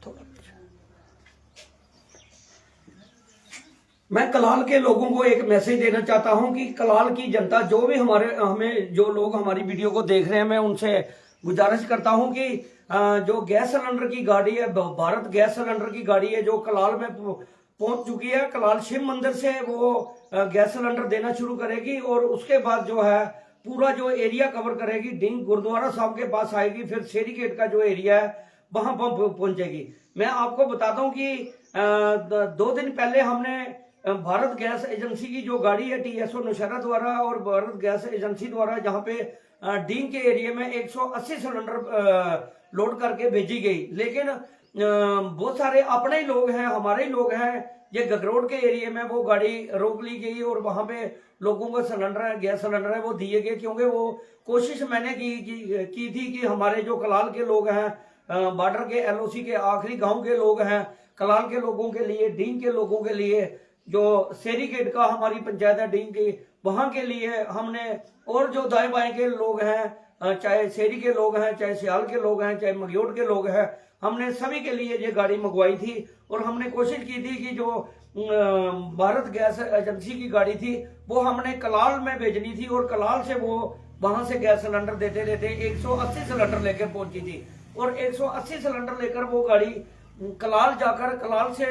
थोड़ा मैं कलाल के लोगों को एक मैसेज देना चाहता हूं कि कलाल की जनता जो भी हमें जो लोग हमारी वीडियो को देख रहे हैं, मैं उनसे गुजारिश करता हूं कि जो गैस सिलेंडर की गाड़ी है, भारत गैस सिलेंडर की गाड़ी है जो कलाल में पहुंच चुकी है। कलाल शिव मंदिर से वो गैस सिलेंडर देना शुरू करेगी और उसके बाद जो है पूरा जो एरिया कवर करेगी, डिंग गुरुद्वारा साहब के पास आएगी, फिर शेरी गेट का जो एरिया है वहां पहुंचेगी। मैं आपको बताता हूं कि 2 दिन पहले हमने भारत गैस एजेंसी की जो गाड़ी है TSO नौशहरा द्वारा और भारत गैस एजेंसी द्वारा जहां पे डींग के एरिया में 180 सिलेंडर लोड करके भेजी गई, लेकिन बहुत सारे अपने ही लोग हैं, हमारे ही लोग हैं, ये गगरोड के एरिया में वो गाड़ी रोक ली गई और वहां पे लोगों को सिलेंडर है, गैस सिलेंडर है, वो दिए गए। क्योंकि वो कोशिश मैंने की थी कि हमारे जो कलाल के लोग हैं, बॉर्डर के LOC के आखिरी गांव के लोग हैं, कलाल के लोगों के लिए, डींग के लोगों के लिए, जो शेरी गेट का हमारी पंचायत है डींग की, वहां के लिए हमने, और जो दाएं बाएं के लोग हैं, चाहे शेरी के लोग हैं, चाहे सियाल के लोग हैं, चाहे मग्योट के लोग हैं, हमने सभी के लिए ये गाड़ी मंगवाई थी। और हमने कोशिश की थी कि जो भारत गैस एजेंसी की गाड़ी थी वो हमने कलाल में भेजनी थी और कलाल से वो वहां से गैस सिलेंडर देते देते 180 सिलेंडर लेकर पहुंची थी। और 180 सिलेंडर लेकर वो गाड़ी कलाल जाकर, कलाल से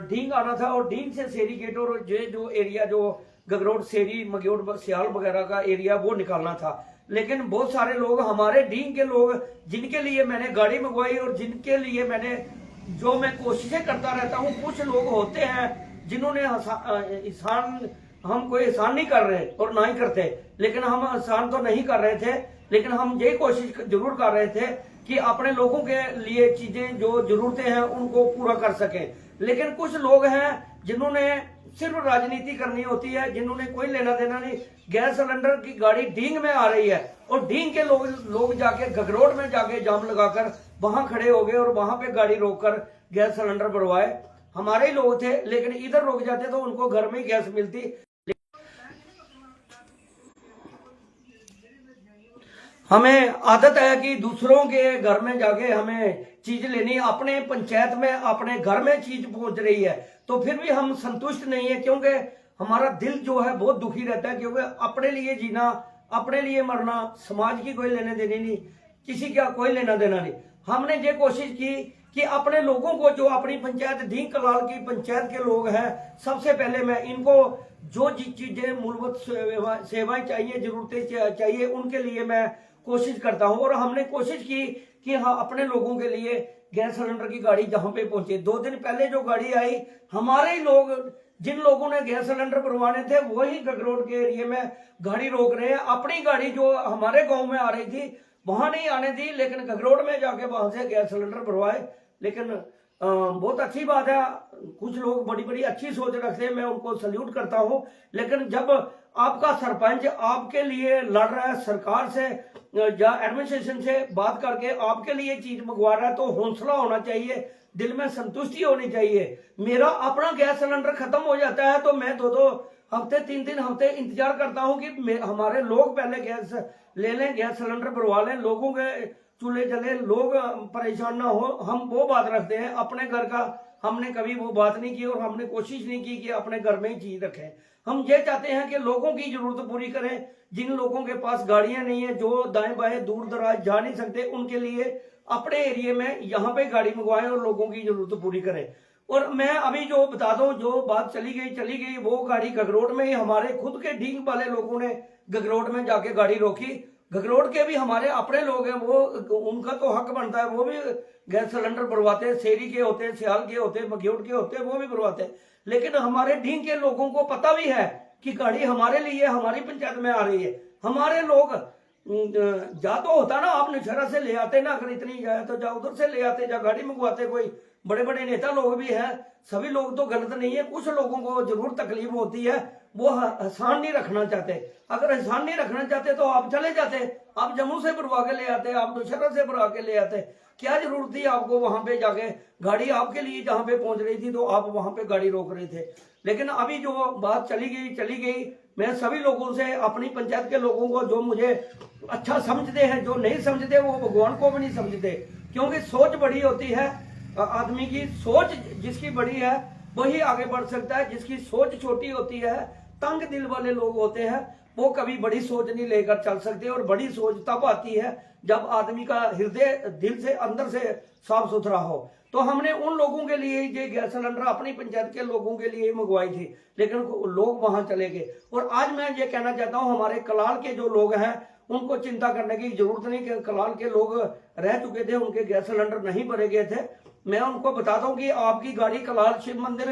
डींग आना था और डींग से शेरी गेट और जो एरिया जो गगरोड, शेरी, मग्योट, सियाल वगैरह का एरिया वो निकालना था। लेकिन बहुत सारे लोग, हमारे डींग के लोग, जिनके लिए मैंने गाड़ी मंगवाई और जिनके लिए मैं कोशिशें करता रहता हूं, कुछ लोग होते हैं जिन्होंने एहसान, हम कोई एहसान नहीं कर रहे और ना ही करते, लेकिन हम एहसान तो नहीं कर रहे थे, लेकिन हम ये कोशिश जरूर कर रहे थे कि अपने लोगों के लिए चीजें जो जरूरतें हैं उनको पूरा कर सकें। लेकिन कुछ लोग हैं जिन्होंने सिर्फ राजनीति करनी होती है, जिन्होंने कोई लेना देना नहीं। गैस सिलेंडर की गाड़ी डींग में आ रही है और डींग के लोग जाके गगरोड में जाके जाम लगाकर वहां खड़े हो गए और वहां पे गाड़ी रोककर गैस सिलेंडर भरवाए। हमारे ही लोग थे, लेकिन इधर रुक जाते तो उनको घर में ही गैस मिलती। हमें आदत है कि दूसरों के घर में जाके हमें चीज लेनी, अपने पंचायत में, अपने घर में चीज पहुंच रही है तो फिर भी हम संतुष्ट नहीं है, क्योंकि हमारा दिल जो है बहुत दुखी रहता है। क्योंकि अपने लिए जीना, अपने लिए मरना, समाज की कोई लेने देनी नहीं, किसी का कोई लेना देना नहीं। हमने ये कोशिश की कि अपने लोगों को, जो अपनी पंचायत डींग कलाल की पंचायत के लोग हैं, सबसे पहले मैं इनको जो चीजें मूलभूत सेवाएं चाहिए, जरूरतें चाहिए, उनके लिए मैं कोशिश करता हूं। और हमने कोशिश की कि हाँ, अपने लोगों के लिए गैस सिलेंडर की गाड़ी जहां पे पहुंचे। 2 दिन पहले जो गाड़ी आई, हमारे ही लोग, जिन लोगों ने गैस सिलेंडर भरवाने थे, वही गगरोड के एरिया में गाड़ी रोक रहे हैं। अपनी गाड़ी जो हमारे गांव में आ रही थी वहां नहीं आने दी, लेकिन गगरोड में जाके वहां से गैस सिलेंडर भरवाए। लेकिन बहुत अच्छी बात है, कुछ लोग बड़ी बड़ी अच्छी सोच रखते हैं, मैं उनको सल्यूट करता हूं। लेकिन जब आपका सरपंच आपके लिए लड़ रहा है, सरकार से या एडमिनिस्ट्रेशन से बात करके आपके लिए चीज मंगवा रहा है, तो हौसला होना चाहिए, दिल में संतुष्टि होनी चाहिए। मेरा अपना गैस सिलेंडर खत्म हो जाता है तो मैं 2-2 हफ्ते, 3-3 हफ्ते इंतजार करता हूं कि हमारे लोग पहले गैस ले लें, गैस सिलेंडर भरवा लें, लोगों के चूल्हे जले, लोग परेशान ना हो। हम वो बात रखते हैं, अपने घर का हमने कभी वो बात नहीं की और हमने कोशिश नहीं की कि अपने घर में ही चीज रखें। हम ये चाहते हैं कि लोगों की जरूरत पूरी करें। जिन लोगों के पास गाड़ियां नहीं है, जो दाएं बाएं दूर दराज जा नहीं सकते, उनके लिए अपने एरिया में यहाँ पे गाड़ी मंगवाएं और लोगों की जरूरत पूरी करें। और मैं अभी जो बता दूं, जो बात चली गई, वो गाड़ी गगरोड में ही हमारे खुद के डींग वाले लोगों ने गगरोड में जाके गाड़ी रोकी। गगरोड के भी हमारे अपने लोग हैं, वो उनका तो हक बनता है, वो भी गैस सिलेंडर भरवाते हैं, शेरी के होते हैं, सियाल के होते हैं, मग्योट के होते हैं, वो भी भरवाते हैं। लेकिन हमारे डींग के लोगों को पता भी है कि गाड़ी हमारे लिए, हमारी पंचायत में आ रही है। हमारे लोग जा तो होता ना, आप नौशहरा से ले आते ना, अगर इतनी जाए तो जा उधर से ले आते, जा गाड़ी मंगवाते। कोई बड़े बड़े नेता लोग भी हैं, सभी लोग तो गलत नहीं है, कुछ लोगों को जरूर तकलीफ होती है, वो एहसान नहीं रखना चाहते। अगर एहसान नहीं रखना चाहते तो आप चले जाते, आप जम्मू से भरवा के ले आते, आप नौशहरा से भरवा के ले आते। क्या जरूरत थी आपको वहां पे जाके, गाड़ी आपके लिए जहां पे पहुंच रही थी तो आप वहां पे गाड़ी रोक रहे थे। लेकिन अभी जो बात चली गई। मैं सभी लोगों से, अपनी पंचायत के लोगों को, जो मुझे अच्छा समझते हैं, जो नहीं समझते वो भगवान को भी नहीं समझते, क्योंकि सोच बड़ी होती है। आदमी की सोच जिसकी बड़ी है वही आगे बढ़ सकता है। जिसकी सोच छोटी होती है, तंग दिल वाले लोग होते हैं, वो कभी बड़ी सोच नहीं लेकर चल सकते। और बड़ी सोच तब आती है जब आदमी का हृदय दिल से अंदर से साफ सुथरा हो। तो हमने उन लोगों के लिए ये गैस सिलेंडर अपनी पंचायत के लोगों के लिए मंगवाई थी, लेकिन लोग वहां चले गए। और आज मैं ये कहना चाहता हूं, हमारे कलाल के जो लोग हैं उनको चिंता करने की जरूरत नहीं कि कलाल के लोग रह चुके थे, उनके गैस सिलेंडर नहीं भरे गए थे। मैं उनको बताता हूँ कि आपकी गाड़ी कलाल शिव मंदिर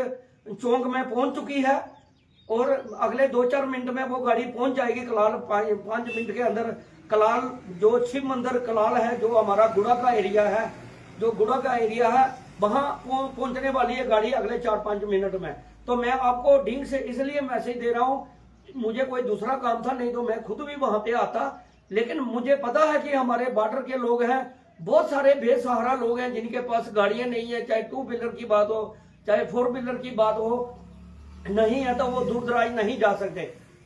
चौक में पहुंच चुकी है और अगले 2-4 मिनट में वो गाड़ी पहुंच जाएगी कलाल। 5 मिनट के अंदर कलाल जो शिव मंदिर कलाल है, जो हमारा गुड़ा का एरिया है, जो गुड़ा का एरिया है, वहां पहुंचने वाली है गाड़ी अगले 4-5 मिनट में। तो मैं आपको ढींग से इसलिए मैसेज दे रहा हूं, मुझे कोई दूसरा काम था, नहीं तो मैं खुद भी वहां पे आता। लेकिन मुझे पता है कि हमारे बॉर्डर के लोग हैं, बहुत सारे बेसहारा लोग हैं जिनके पास गाड़ियां नहीं है, चाहे 2 व्हीलर की बात हो चाहे 4 व्हीलर की बात हो, नहीं है तो वो दूर दराज नहीं जा सकते।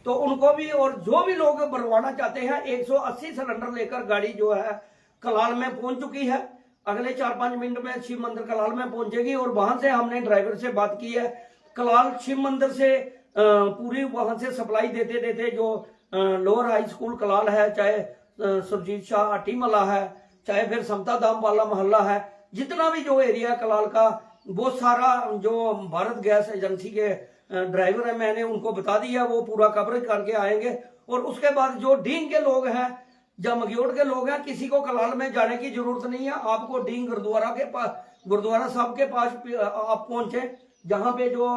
तो उनको भी, और जो भी लोग भरवाना चाहते हैं, 180 सिलेंडर लेकर गाड़ी जो है कलाल में पहुंच चुकी है। अगले 4-5 मिनट में शिव मंदिर कलाल में पहुंचेगी और वहां से हमने ड्राइवर से बात की है। कलाल शिव मंदिर से पूरी वहां से सप्लाई देते देते जो लोअर हाई स्कूल कलाल है, चाहे सुरजीत शाह टीमला है, चाहे फिर समता धाम वाला मोहल्ला है, जितना भी जो एरिया कलाल का, वो सारा जो भारत गैस एजेंसी के ड्राइवर है, मैंने उनको बता दिया, वो पूरा कवरेज करके आएंगे। और उसके बाद जो ढींग के लोग हैं, जब मगियोड़ के लोग हैं, किसी को कलाल में जाने की जरूरत नहीं है। आपको ढींग गुरुद्वारा के पास, गुरुद्वारा साहब के पास आप पहुंचे, जहां पे जो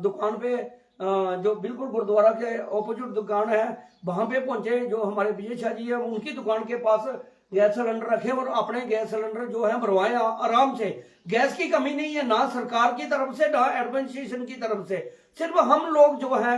दुकान पे जो बिल्कुल गुरुद्वारा के ऑपोजिट दुकान है, वहां पे पहुंचे। जो हमारे विजय शाह जी है, उनकी दुकान के पास गैस सिलेंडर रखे और अपने गैस सिलेंडर जो है भरवाएं आराम से। गैस की कमी नहीं है, ना सरकार की तरफ से ना एडमिनिस्ट्रेशन की तरफ से। सिर्फ हम लोग जो है,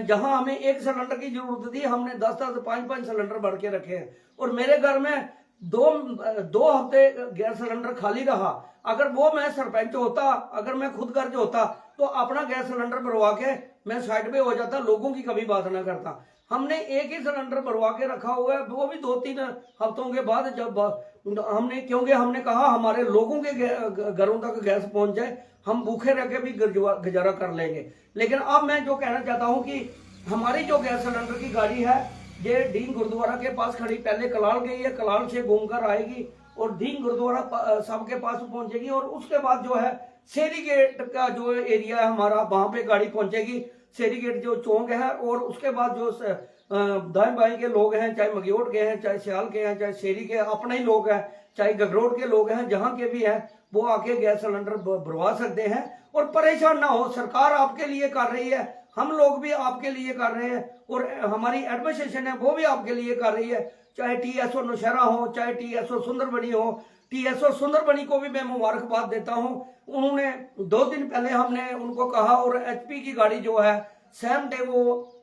जहां हमें 1 सिलेंडर की जरूरत थी, हमने 10-10, 5-5 सिलेंडर भर के रखे हैं। और मेरे घर में दो हफ्ते गैस सिलेंडर खाली रहा। अगर वो मैं सरपंच होता, अगर मैं खुद गर्ज होता, तो अपना गैस सिलेंडर भरवा के मैं साइड पे हो जाता, लोगों की कभी बात ना करता। हमने एक ही सिलेंडर भरवा के रखा हुआ है, वो भी 2-3 हफ्तों के बाद, जब हमने, क्योंकि हमने कहा हमारे लोगों के घरों तक गैस पहुंच जाए, हम भूखे रह के भी गुजारा कर लेंगे। लेकिन अब मैं जो कहना चाहता हूं कि हमारी जो गैस सिलेंडर की गाड़ी है, ये ढींग गुरुद्वारा के पास खड़ी, पहले कलाल गई है, कलाल से घूमकर आएगी और ढींग गुरुद्वारा साहब के पास पहुंचेगी। और उसके बाद जो है शेरी गेट का जो एरिया है हमारा, वहां पे गाड़ी पहुंचेगी। शेरी गेट जो चौक है, और उसके बाद जो दाएं बाएं के लोग हैं, चाहे मगियोट के हैं, चाहे सियाल के हैं, चाहे शेरी के अपने ही लोग हैं, चाहे गगरोड के लोग हैं, जहां के भी हैं, वो आके गैस सिलेंडर भरवा सकते हैं। और परेशान ना हो, सरकार आपके लिए कर रही है, हम लोग भी आपके लिए कर रहे हैं, और हमारी एडमिनिस्ट्रेशन है वो भी आपके लिए कर रही है। चाहे TSO नौशहरा हो, चाहे TSO सुंदरबनी हो। TSO सुंदरबनी को भी मैं मुबारकबाद देता हूं। उन्होंने 2 दिन पहले हमने उनको कहा, और HP की गाड़ी जो है सेम डे वो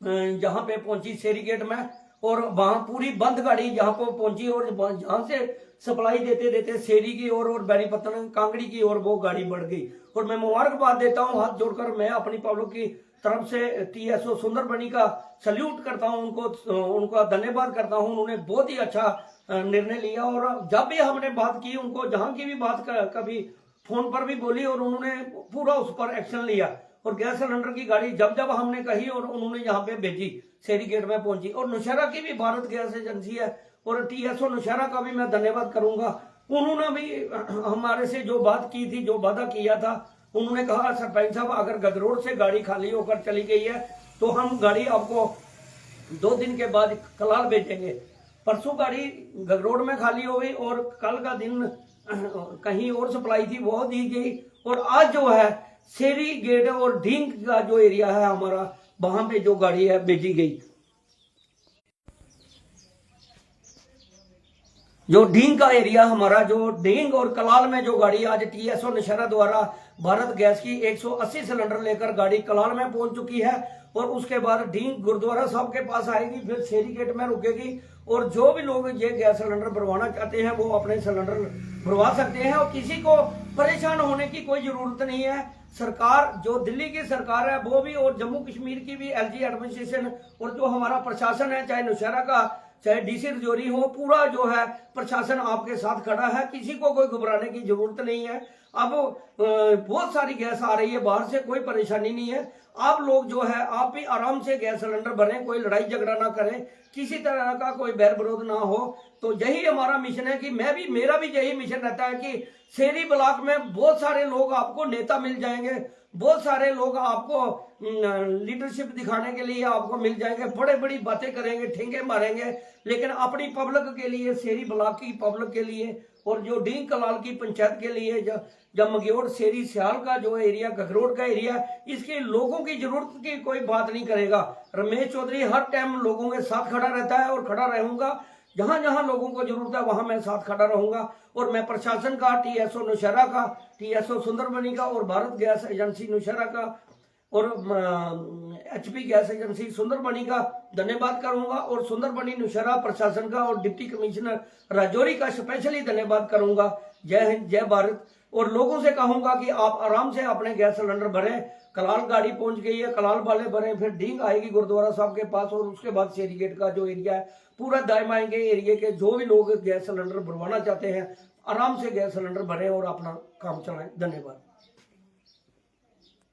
जहां पे पहुंची शेरी गेट में, और वहां पूरी बंद गाड़ी जहां पर पहुंची, और जहां से सप्लाई देते देते शेरी की ओर और बैरीपत्तन कांगड़ी की ओर वो गाड़ी बढ़ गई। और मैं मुबारकबाद देता हूं, हाथ जोड़कर मैं अपनी पब्लिक की तरफ से TSO सुंदरबनी का सल्यूट करता हूं, उनका धन्यवाद करता हूं। उन्होंने बहुत ही अच्छा निर्णय लिया, और जब भी हमने बात की उनको, जहां की भी बात कभी फोन पर भी बोली, और उन्होंने पूरा उस पर एक्शन लिया। और गैस सिलेंडर की गाड़ी जब जब हमने कही, और उन्होंने यहाँ पे भेजी, शेरी गेट में पहुंची। और नौशहरा की भी भारत गैस एजेंसी है, और TSO नौशहरा का भी मैं धन्यवाद करूंगा। उन्होंने भी हमारे से जो बात की थी, जो वादा किया था, उन्होंने कहा सरपंच साहब अगर गगरोड से गाड़ी खाली होकर चली गई है तो हम गाड़ी आपको 2 दिन के बाद कलाल भेजेंगे। परसों गाड़ी गगरोड में खाली हो गई, और कल का दिन कहीं और सप्लाई थी वो दी गई। और आज जो है शेरी गेट और ढींग का जो एरिया है हमारा, वहां पे जो गाड़ी है भेजी गई। जो ढींग का एरिया हमारा, जो ढींग और कलाल में जो गाड़ी आज TSO नौशहरा द्वारा भारत गैस की 180 सिलेंडर लेकर गाड़ी कलाल में पहुंच चुकी है। और उसके बाद ढींग गुरुद्वारा साहब के पास आएगी, फिर शेरी गेट में रुकेगी। और जो भी लोग ये गैस सिलेंडर भरवाना चाहते हैं वो अपने सिलेंडर भरवा सकते हैं, और किसी को परेशान होने की कोई जरूरत नहीं है। सरकार, जो दिल्ली की सरकार है वो भी, और जम्मू कश्मीर की भी LG एडमिनिस्ट्रेशन, और जो हमारा प्रशासन है, चाहे नौशहरा का चाहे डीसी रजौरी हो, पूरा जो है प्रशासन आपके साथ खड़ा है, किसी को कोई घबराने की जरूरत नहीं है। अब बहुत सारी गैस आ रही है बाहर से, कोई परेशानी नहीं है। आप लोग जो है आप भी आराम से गैस सिलेंडर भरें, कोई लड़ाई झगड़ा ना करें, किसी तरह का कोई बैर विरोध ना हो। तो यही हमारा मिशन है कि मेरा भी यही मिशन रहता है कि शेरी ब्लॉक में बहुत सारे लोग आपको नेता मिल जाएंगे, बहुत सारे लोग आपको लीडरशिप दिखाने के लिए आपको मिल जाएंगे, बड़े बड़ी बातें करेंगे, ठेंगे मारेंगे, लेकिन अपनी पब्लिक के लिए, शेरी ब्लॉक की पब्लिक के लिए और जो डींग कलाल की पंचायत के लिए, जब मग्योड़ शेरी सियाल का जो एरिया, गगरोड का एरिया, इसके लोगों की जरूरत की कोई बात नहीं करेगा। रमेश चौधरी हर टाइम लोगों के साथ खड़ा रहता है और खड़ा रहूंगा। जहां जहां लोगों को जरूरत है वहां मैं साथ खड़ा रहूंगा। और मैं प्रशासन का, टीएसओ नौशहरा का, टीएसओ सुंदरबनी का और भारत गैस एजेंसी नौशहरा का और एचपी गैस एजेंसी सुंदरबनी का धन्यवाद करूंगा, और सुंदरबनी नौशहरा प्रशासन का और डिप्टी कमिश्नर राजौरी का स्पेशली धन्यवाद करूंगा। जय हिंद, जय भारत। और लोगों से कहूंगा कि आप आराम से अपने गैस सिलेंडर भरें। कलाल गाड़ी पहुंच गई है, कलाल वाले भरें, फिर डींग आएगी गुरुद्वारा साहब के पास, और उसके बाद शेरी गेट का जो एरिया है पूरा दायमाएंगे एरिया के जो भी लोग गैस सिलेंडर भरवाना चाहते हैं आराम से गैस सिलेंडर भरें और अपना काम चलाएं। धन्यवाद।